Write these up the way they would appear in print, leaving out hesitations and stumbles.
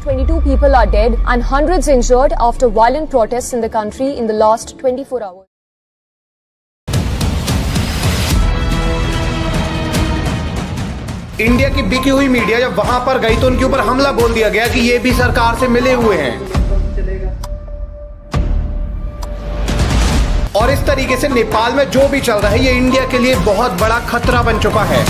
22 people are dead and hundreds injured after violent protests in the country in the last 24 hours. India की बिकी हुई media जब वहां पर गई तो उनके ऊपर हमला बोल दिया गया कि ये भी सरकार से मिले हुए हैं। और इस तरीके से नेपाल में जो भी चल रहा है ये इंडिया के लिए बहुत बड़ा खतरा बन चुका है।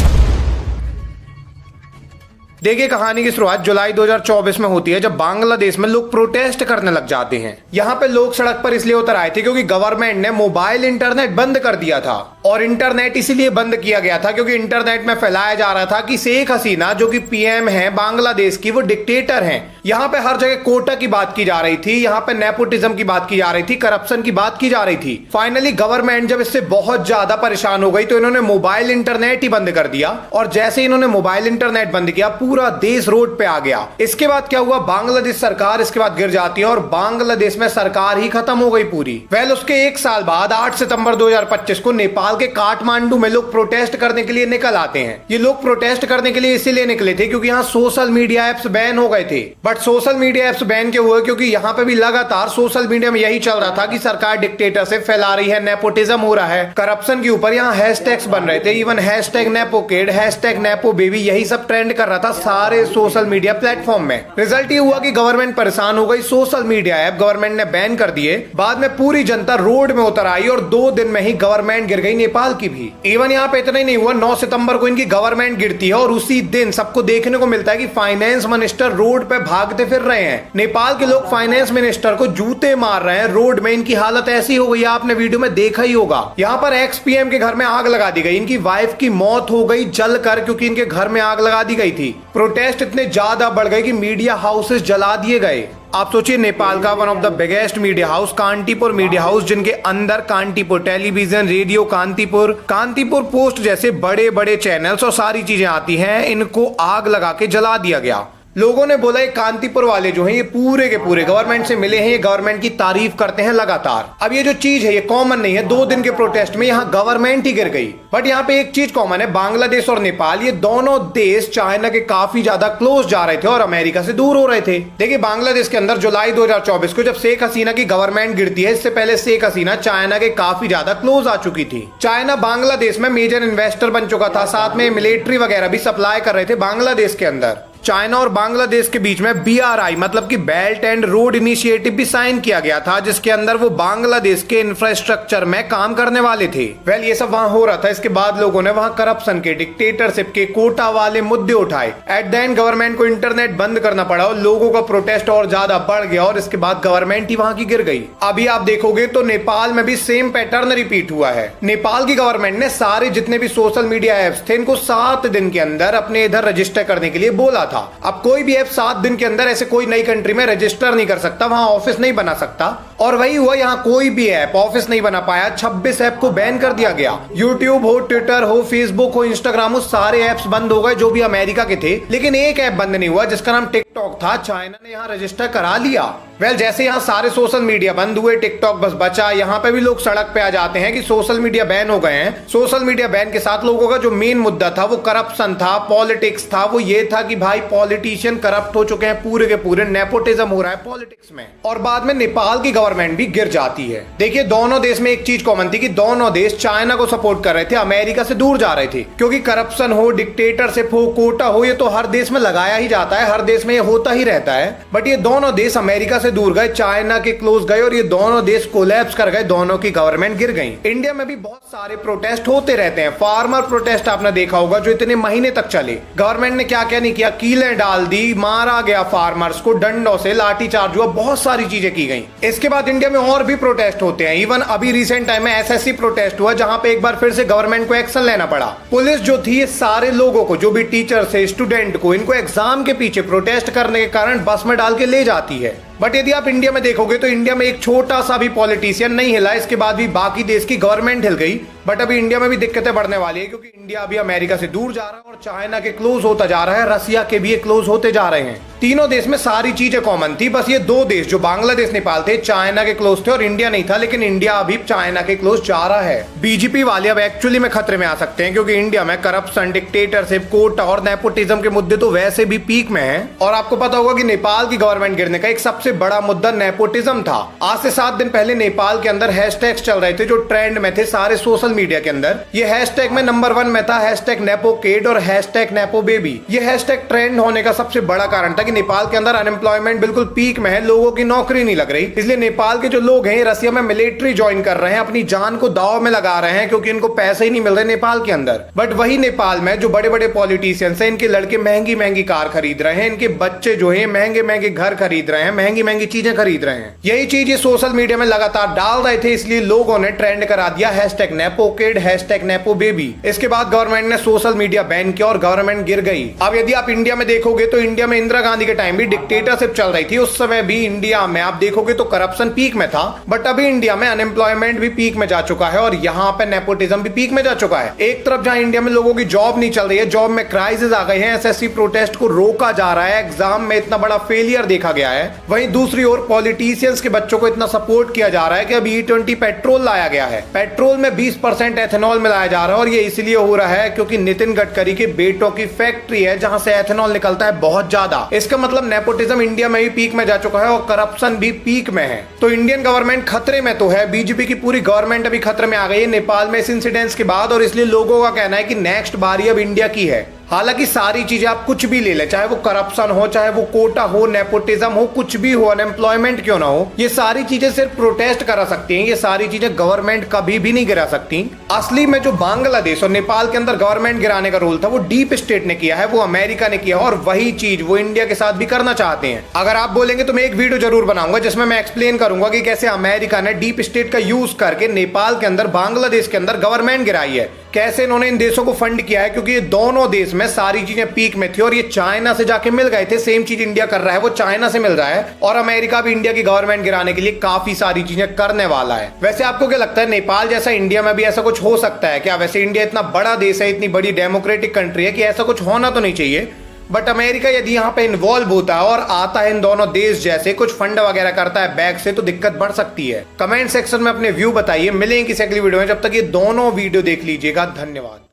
देखिए, कहानी की शुरुआत जुलाई 2024 में होती है जब बांग्लादेश में लोग प्रोटेस्ट करने लग जाते हैं। यहाँ पे लोग सड़क पर इसलिए उतर आए थे क्योंकि गवर्नमेंट ने मोबाइल इंटरनेट बंद कर दिया था। और इंटरनेट इसीलिए बंद किया गया था क्योंकि इंटरनेट में फैलाया जा रहा था कि शेख हसीना जो कि पीएम है बांग्लादेश की, वो डिक्टेटर हैं। यहाँ पे हर जगह कोटा की बात की जा रही थी, यहाँ पे नेपोटिज्म की बात की जा रही थी, करप्शन की बात की जा रही थी। फाइनली गवर्नमेंट जब इससे बहुत ज्यादा परेशान हो गई तो इन्होंने मोबाइल इंटरनेट ही बंद कर दिया। और जैसे इन्होंने मोबाइल इंटरनेट बंद किया, पूरा देश रोड पे आ गया। इसके बाद क्या हुआ, बांग्लादेश सरकार इसके बाद गिर जाती है और बांग्लादेश में सरकार ही खत्म हो गई पूरी। उसके एक साल बाद 8 सितंबर 2025 को नेपाल के काठमांडू में लोग प्रोटेस्ट करने के लिए निकल आते हैं। ये लोग प्रोटेस्ट करने के लिए इसीलिए निकले थे क्योंकि यहाँ सोशल मीडिया एप्स बैन हो गए थे। But social media apps ban क्यों हुए, क्योंकि यहाँ पे भी लगातार सोशल मीडिया में यही चल रहा था कि सरकार डिक्टेटरशिप फैला रही है, नेपोटिज्म हो रहा है, करप्शन के ऊपर यहाँ हैशटैग्स बन रहे थे। Even hashtag nepokid, hashtag nepo baby, यही सब ट्रेंड कर रहा था सारे सोशल मीडिया प्लेटफॉर्म में। रिजल्ट ये हुआ कि गवर्नमेंट परेशान हो गई, सोशल मीडिया ऐप गवर्नमेंट ने बैन कर दिए। बाद में पूरी जनता रोड में उतर आई और 2 दिन में ही गवर्नमेंट गिर गई नेपाल की भी। इवन यहाँ पे इतना ही नहीं हुआ, 9 सितंबर को इनकी गवर्नमेंट गिरती है और उसी दिन सबको देखने को मिलता है कि फाइनेंस मिनिस्टर रोड पे भागते फिर रहे हैं। नेपाल के लोग फाइनेंस मिनिस्टर को जूते मार रहे हैं रोड में। इनकी हालत ऐसी हो गई, आपने वीडियो में देखा ही होगा। यहाँ पर एक्स पीएम के घर में आग लगा दी गई, इनकी वाइफ की मौत हो गई जलकर क्योंकि इनके घर में आग लगा दी गई थी। प्रोटेस्ट इतने ज्यादा बढ़ गए कि मीडिया हाउसेस जला दिए गए। आप सोचिए, नेपाल का one of the biggest media house Kantipur media house, जिनके अंदर Kantipur television, radio Kantipur, Kantipur post जैसे बड़े बड़े चैनल्स और सारी चीजें आती हैं, इनको आग लगा के जला दिया गया। लोगों ने बोला ये कांतीपुर वाले जो हैं ये पूरे के पूरे गवर्नमेंट से मिले हैं, ये गवर्नमेंट की तारीफ करते हैं लगातार। अब ये जो चीज है ये कॉमन नहीं है, 2 दिन के प्रोटेस्ट में यहाँ गवर्नमेंट ही गिर गई। बट यहाँ पे एक चीज कॉमन है, बांग्लादेश और नेपाल ये दोनों देश चाइना के काफी ज्यादा क्लोज जा रहे थे और अमेरिका से दूर हो रहे थे। देखिए, बांग्लादेश के अंदर जुलाई 2024 को जब शेख हसीना की गवर्नमेंट गिरती है, इससे पहले शेख हसीना चाइना के काफी ज्यादा क्लोज आ चुकी थी। चाइना बांग्लादेश में मेजर इन्वेस्टर बन चुका था, साथ में मिलिट्री वगैरह भी सप्लाई कर रहे थे बांग्लादेश के अंदर। चाइना और बांग्लादेश के बीच में BRI मतलब कि बेल्ट एंड रोड इनिशिएटिव भी साइन किया गया था, जिसके अंदर वो बांग्लादेश के इंफ्रास्ट्रक्चर में काम करने वाले थे। ये सब वहां हो रहा था। इसके बाद लोगों ने वहां करप्शन के, डिक्टेटरशिप के, कोटा वाले मुद्दे उठाए। एट द एंड गवर्नमेंट को इंटरनेट बंद करना पड़ा और लोगों का प्रोटेस्ट और ज्यादा बढ़ गया और इसके बाद गवर्नमेंट ही वहां की गिर गई। अभी आप देखोगे तो नेपाल में भी सेम पैटर्न रिपीट हुआ है। नेपाल की गवर्नमेंट ने सारे जितने भी सोशल मीडिया एप्स थे इनको 7 दिन के अंदर अपने इधर रजिस्टर करने के लिए बोला था। अब कोई भी ऐप 7 दिन के अंदर ऐसे कोई नई कंट्री में रजिस्टर नहीं कर सकता, वहां ऑफिस नहीं बना सकता। और वही हुआ, यहाँ कोई भी ऐप ऑफिस नहीं बना पाया। 26 ऐप को बैन कर दिया गया। यूट्यूब हो, ट्विटर हो, फेसबुक हो, इंस्टाग्राम हो, सारे ऐप्स बंद हो गए जो भी अमेरिका के थे। लेकिन एक ऐप बंद नहीं हुआ जिसका नाम टिकटॉक था, चाइना ने यहाँ रजिस्टर करा लिया। जैसे यहाँ सारे सोशल मीडिया बंद हुए, टिकटॉक बस बचा। यहाँ पे भी लोग सड़क पे आ जाते हैं कि सोशल मीडिया बैन हो गए हैं। सोशल मीडिया बैन के साथ लोगों का जो मेन मुद्दा था वो करप्शन था, पॉलिटिक्स था। वो ये था कि भाई पॉलिटिशियन करप्ट हो चुके हैं पूरे के पूरे, नेपोटिज्म हो रहा है पॉलिटिक्स में। और बाद में नेपाल की गवर्नमेंट भी गिर जाती है। देखिए, दोनों देश में एक चीज कॉमन थी कि दोनों देश चाइना को सपोर्ट कर रहे थे, अमेरिका से दूर जा रहे थे। क्योंकि करप्शन हो, डिक्टेटरशिप हो, कोटा हो, ये तो हर देश में लगाया ही जाता है, हर देश में ये होता ही रहता है। बट ये दोनों देश अमेरिका से दूर गए, चाइना के क्लोज गए और ये दोनों देश कोलैप्स कर गए, दोनों की गवर्नमेंट गिर गई। इंडिया में भी बहुत सारे प्रोटेस्ट होते रहते हैं। फार्मर प्रोटेस्ट आपने देखा होगा जो इतने महीने तक चले। गवर्नमेंट ने क्या क्या नहीं किया, कीलें डाल दी, मारा गया फार्मर्स को डंडों से, लाठीचार्ज हुआ, बहुत सारी चीजें की गई। इसके बाद इंडिया में और भी प्रोटेस्ट होते हैं। इवन अभी रिसेंट टाइम में SSC प्रोटेस्ट हुआ जहां पे एक बार फिर से गवर्नमेंट को एक्शन लेना पड़ा। पुलिस जो थी ये सारे लोगों को, जो भी टीचर से, स्टूडेंट को, इनको एग्जाम के पीछे प्रोटेस्ट करने के कारण बस में डाल के ले जाती है। बट यदि आप इंडिया में देखोगे तो इंडिया में एक छोटा सा भी पॉलिटिशियन नहीं हिला, इसके बाद भी बाकी देश की गवर्नमेंट हिल गई। बट अभी इंडिया में भी दिक्कतें बढ़ने वाली है, क्योंकि इंडिया अभी अमेरिका से दूर जा रहा है और चाइना के क्लोज होता जा रहा है, रसिया के भी क्लोज होते जा रहे हैं। तीनों देश में सारी चीजें कॉमन थी, बस ये दो देश जो बांग्लादेश नेपाल थे चाइना के क्लोज थे और इंडिया नहीं था, लेकिन इंडिया अभी चाइना के क्लोज जा रहा है। बीजेपी वाले अब एक्चुअली में खतरे में आ सकते हैं, क्योंकि इंडिया में करप्शन, डिक्टेटरशिप, कोटा और नेपोटिज्म के मुद्दे तो वैसे भी पीक में हैं। और आपको पता होगा कि नेपाल की गवर्नमेंट गिरने का एक सबसे बड़ा मुद्दा नेपोटिज्म था। आज से 7 दिन पहले नेपाल के अंदर हैशटैग्स चल रहे थे जो ट्रेंड में थे सारे सोशल मीडिया के अंदर। ये हैशटैग में नंबर 1 में था हैशटैग नेपोकिड और हैशटैग नेपोबेबी। ये हैशटैग ट्रेंड होने का सबसे बड़ा कारण था कि नेपाल के अंदर अनएम्प्लॉयमेंट बिल्कुल पीक में है, लोगों की नौकरी नहीं लग रही, इसलिए नेपाल के जो लोग हैं रसिया में मिलिट्री ज्वाइन कर रहे हैं, अपनी जान को दांव में लगा रहे हैं, क्योंकि इनको पैसे ही नहीं मिल रहे नेपाल के अंदर। बट वही नेपाल में जो बड़े बड़े पॉलिटिशियंस हैं, इनके लड़के महंगी महंगी कार खरीद रहे हैं, इनके बच्चे जो है महंगे महंगे घर खरीद रहे हैं, महंगी महंगी चीजें खरीद रहे हैं। यही चीज ये सोशल मीडिया में लगातार डाल रहे थे, इसलिए लोगों ने ट्रेंड करा दिया हैशटैग नेपोकिड, हैशटैग नेपोबेबी। इसके बाद गवर्नमेंट ने सोशल मीडिया बैन किया और गवर्नमेंट गिर गई। अब यदि आप इंडिया में देखोगे तो इंडिया में इंदिरा गांधी के टाइम भी डिक्टेटरशिप चल रही थी, उस समय भी इंडिया में आप देखोगे तो करप्शन पीक में था। बट अभी इंडिया में अनएम्प्लॉयमेंट भी पीक में जा चुका है और यहाँ पे नेपोटिज्म भी पीक में जा चुका है। एक तरफ जहां इंडिया में लोगों की जॉब नहीं चल रही है, जॉब में क्राइसिस आ गए हैं, एसएससी प्रोटेस्ट को रोका जा रहा है, एग्जाम में इतना बड़ा फेलियर देखा गया है, वहीं दूसरी ओर पॉलिटिशियंस के बच्चों को इतना सपोर्ट किया जा रहा है कि अभी E20 पेट्रोल लाया गया है। पेट्रोल में 20% एथेनॉल मिलाया जा रहा है और ये इसलिए हो रहा है क्योंकि नितिन गडकरी के बेटों की फैक्ट्री है जहां से एथेनॉल निकलता है बहुत ज्यादा। इसका मतलब नेपोटिज्म इंडिया में भी पीक में जा चुका है और करप्शन भी पीक में है। तो इंडियन गवर्नमेंट खतरे में तो है, बीजेपी की पूरी गवर्नमेंट अभी खतरे में आ गई है नेपाल में इस इंसिडेंट्स के बाद, और इसलिए लोगों का कहना है कि नेक्स्ट बारी अब इंडिया की है। हालांकि सारी चीजें आप कुछ भी ले ले, चाहे वो करप्शन हो, चाहे वो कोटा हो, नेपोटिज्म हो, कुछ भी हो, अनएम्प्लॉयमेंट क्यों ना हो, ये सारी चीजें सिर्फ प्रोटेस्ट करा सकती हैं, ये सारी चीजें गवर्नमेंट कभी भी नहीं गिरा सकती। असली में जो बांग्लादेश और नेपाल के अंदर गवर्नमेंट गिराने का रोल था वो डीप स्टेट ने किया है, वो अमेरिका ने किया, और वही चीज वो इंडिया के साथ भी करना चाहते हैं। अगर आप बोलेंगे तो मैं एक वीडियो जरूर बनाऊंगा जिसमें मैं एक्सप्लेन करूंगा कि कैसे अमेरिका ने डीप स्टेट का यूज करके नेपाल के अंदर, बांग्लादेश के अंदर गवर्नमेंट गिराई है, कैसे इन्होंने इन देशों को फंड किया है, क्योंकि ये दोनों देश में सारी चीजें पीक में थी और ये चाइना से जाके मिल गए थे। सेम चीज इंडिया कर रहा है, वो चाइना से मिल रहा है, और अमेरिका भी इंडिया की गवर्नमेंट गिराने के लिए काफी सारी चीजें करने वाला है। वैसे आपको क्या लगता है, नेपाल जैसा इंडिया में भी ऐसा कुछ हो सकता है क्या? वैसे इंडिया इतना बड़ा देश है, इतनी बड़ी डेमोक्रेटिक कंट्री है कि ऐसा कुछ होना तो नहीं चाहिए, बट अमेरिका यदि यहाँ पे इन्वॉल्व होता है और आता है इन दोनों देश जैसे कुछ फंड वगैरह करता है बैक से, तो दिक्कत बढ़ सकती है। कमेंट सेक्शन में अपने व्यू बताइए। मिलेंगे किसी अगली वीडियो में, जब तक ये दोनों वीडियो देख लीजिएगा। धन्यवाद।